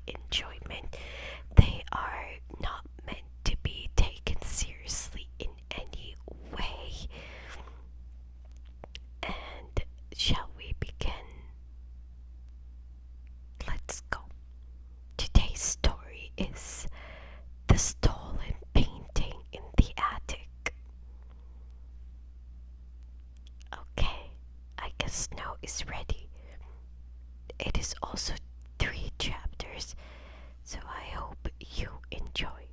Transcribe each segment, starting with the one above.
enjoyment. They are not meant to be taken seriously in any way. And shall we begin? Let's go. Today's story is The Stolen Painting in the Attic. Okay, I guess Snow is ready. It is also 3 chapters, so I hope you enjoy.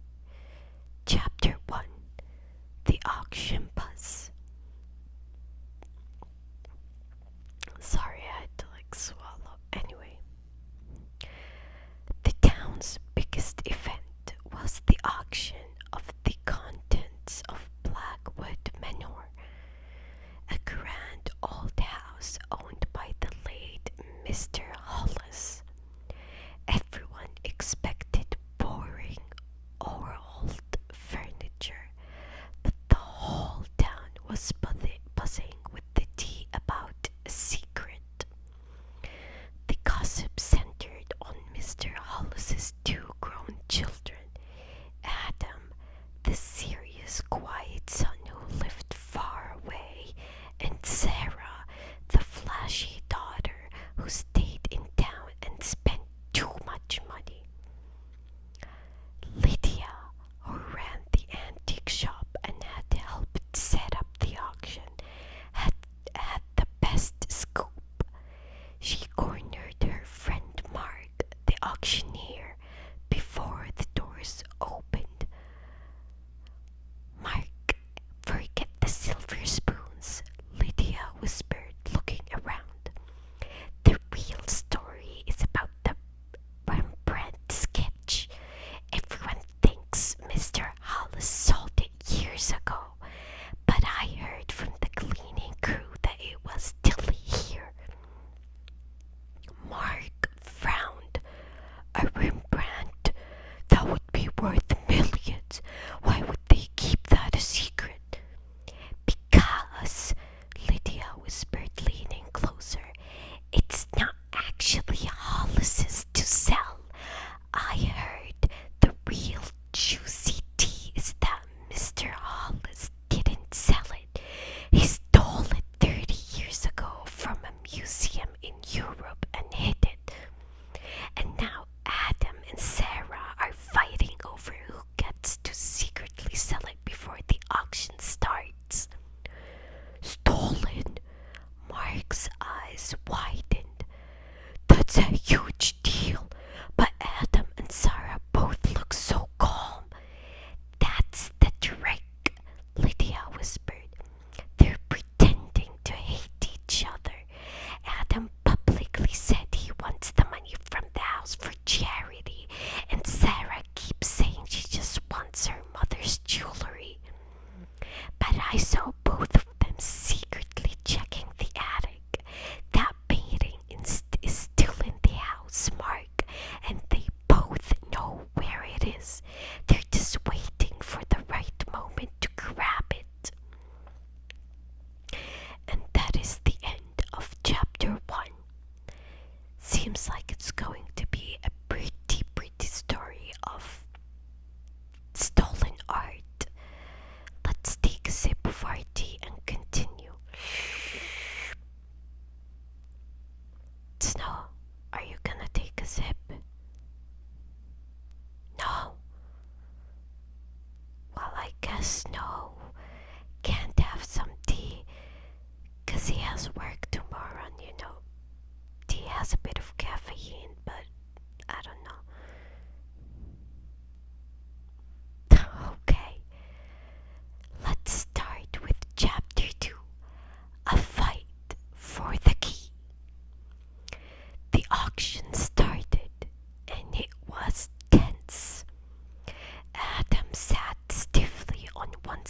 Chapter 1, The Auction Buzz. Sorry, I had to swallow. Anyway, the town's biggest event was the auction of the contents of Blackwood Manor, a grand old house owned by the late Mr. Hollis. Everyone expected boring or old furniture, but the whole town was buzzing with the tea about a secret. The gossip centered on Mr. Hollis's 2 grown children, Adam, the serious, quiet son who lived far away, and Sarah, the flashy daughter who stayed in town and spent too much money. Lydia, who ran the antique shop and had helped set up the auction, had the best scoop. She cornered her friend Mark, the auctioneer, before the doors opened. Mark, forget the silver spoons, Lydia whispered, looking around. The real story is about the Rembrandt sketch. Everyone thinks Mr. Hollis sold it years ago, but I heard from the cleaning crew that it was still here. Mark frowned. A Rembrandt? That would be worth millions. Why would they keep that a secret? Because, Lydia whispered, leaning closer, it's not actually Hollis's to sell. I heard the real juicy tea is that Mr. Hollis didn't sell it. He stole it 30 years ago from a museum in Europe and hid it. And now Adam and Sarah are fighting over who gets to secretly sell it before the auction starts. Stolen? Mark's eyes widened. That's a huge deal, but Adam and Sarah both look so calm. That's the trick, Lydia whispered. They're pretending to hate each other. Adam publicly said he wants the money from the house for charity, and Sarah keeps saying she just wants her mother's jewelry. But I saw both of them secretly checking the attic. That painting is still in the house, Mark, and they both know where it is. They're just waiting for the right moment to grab it. And that is the end of chapter 1. Seems like it's going to be a pretty story of stolen art. Let's take a sip of our tea and continue. Snow, are you gonna take a sip? No? Well, I guess Snow can't have some tea, 'cause he has work tomorrow, and tea has a bit of caffeine, but I don't know. Okay, let's start with chapter 2, A Fight for the Key. The auction started, and it was tense. Adam sat stiffly on one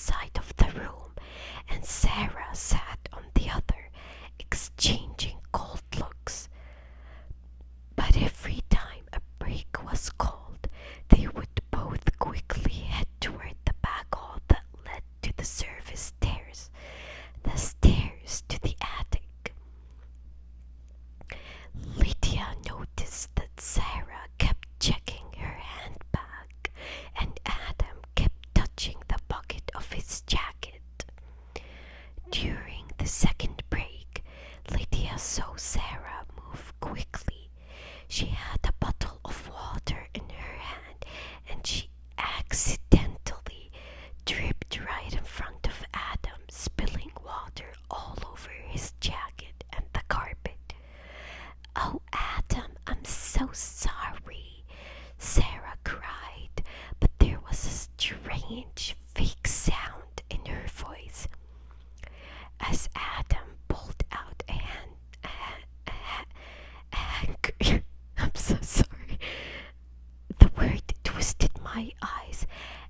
dry eyes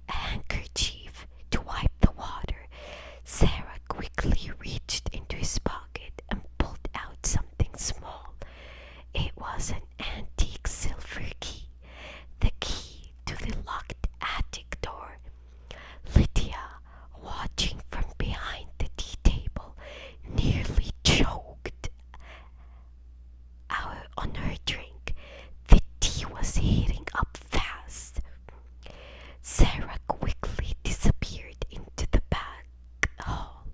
a handkerchief to wipe the water, Sarah quickly reached into his pocket and pulled out something small. It was an antique silver key, the key to the locked attic door. Lydia, watching from behind the tea table, nearly choked out on her drink. The tea was heating up fast. Sarah quickly disappeared into the back hall.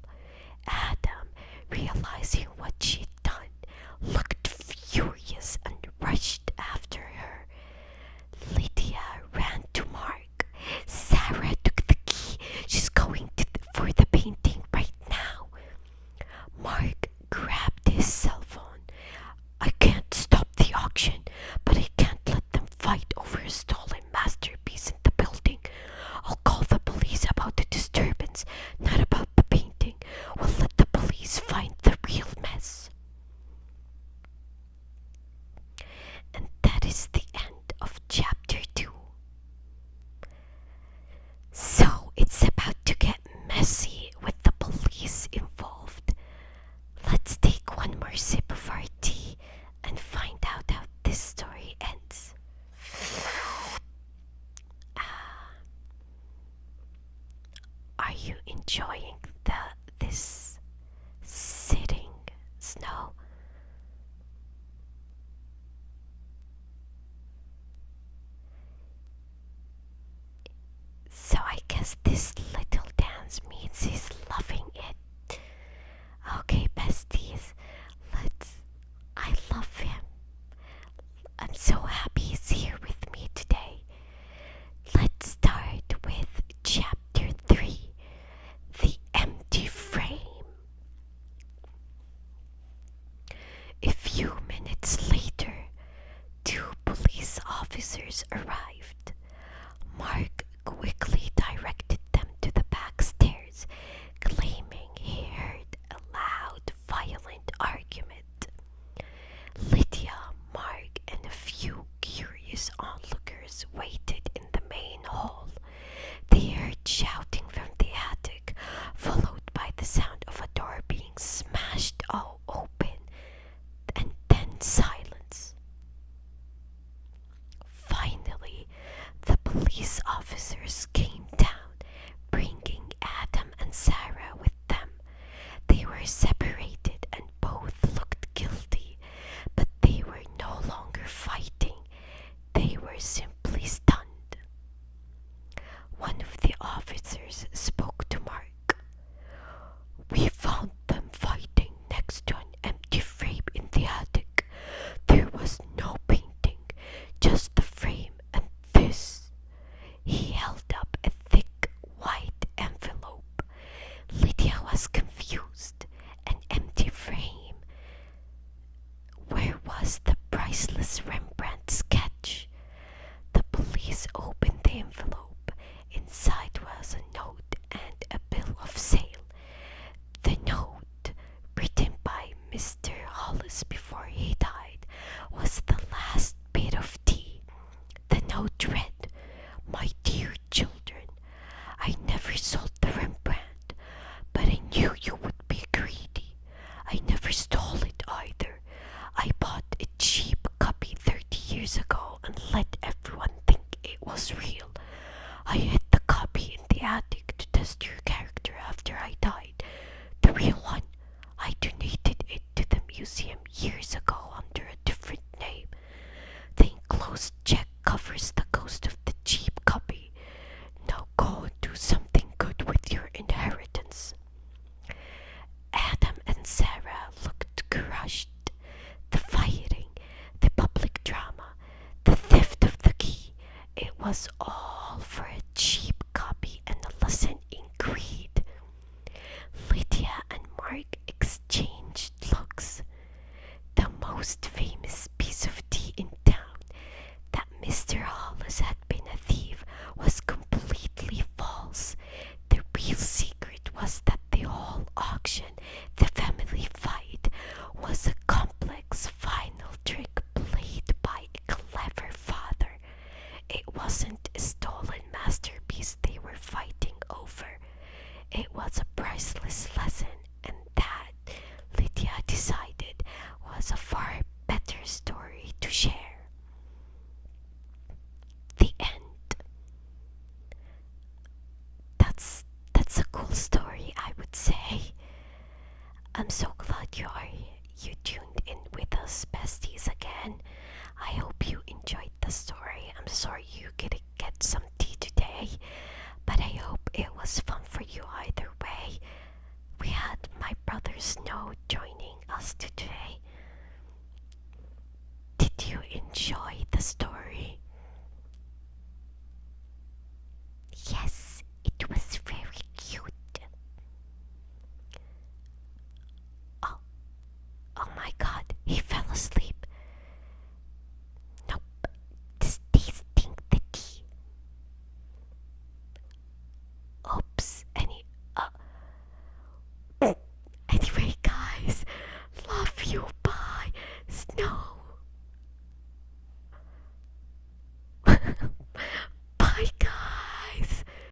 Adam, realizing what she'd done, looked furious and rushed after her. Lydia ran to Mark. Sarah took the key. She's going for the painting right now. Mark grabbed his cell phone. I can't stop the auction, but I can't let them fight over a stolen masterpiece in the building. I'll call the police about the disturbance, not about the painting. We'll let the police find the real mess. And that is the end of chapter 2. So it's about to get messy with the police involved. Let's take one more sip of our tea and find out how this story ends. Are you enjoying this sitting snow? So I guess this little dance means he's loving it. Okay, besties, I love him. I'm so happy he's here with me today. Let's start with chapter 3, The Empty Frame. A few minutes later, 2 police officers arrived. Mark quickly directed them to the back stairs, claiming he heard a loud, violent argument. Lydia, Mark, and a few curious onlookers waited in the main hall. They heard shouting from the attic, followed by the sound of a door being smashed open, and then silence. Finally, the police officers came down, bringing Adam and Sarah with them. They were separated and both looked guilty, but they were no longer fighting. They were simply stunned. One of the officers spoke to Mark. We found them fighting next to an empty frame in the attic. There was no painting, just the frame and this. He held up a thick white envelope. Lydia was confused. An empty frame. Where was the priceless Rembrandt sketch? The police opened the envelope. Inside was a note and a bill of sale. The note, written by Mr. Hollis before he died, was the last bit of tea. The note read, My dear children, I never sold the Rembrandt, but I knew you would be greedy. I never stole it either. I bought a cheap copy 30 years ago and let everyone think it was real. I hid the copy in the attic to test your character after I died. The real one, I donated it to the museum years ago under a different name. The enclosed check covers the cost of the cheap copy. Now go and do something good with your inheritance. Adam and Sarah looked crushed. The fighting, the public drama, the theft of the key, it was all for a cheap copy and a lesson in greed. Lydia and Mark exchanged looks. The most famous piece of tea in town, that Mr. Hollis had been a thief, was completely false. The real secret was that the whole auction, the family fight, was a complex final trick played by a clever father. It wasn't a stolen you get some tea today, but I hope it was fun for you either way. We had my brother Snow joining us today. Did you enjoy the story? Yes, it was very cute. Oh, oh my god, he fell asleep. Nope, stay stink the tea. Oops, anyway, guys, love you.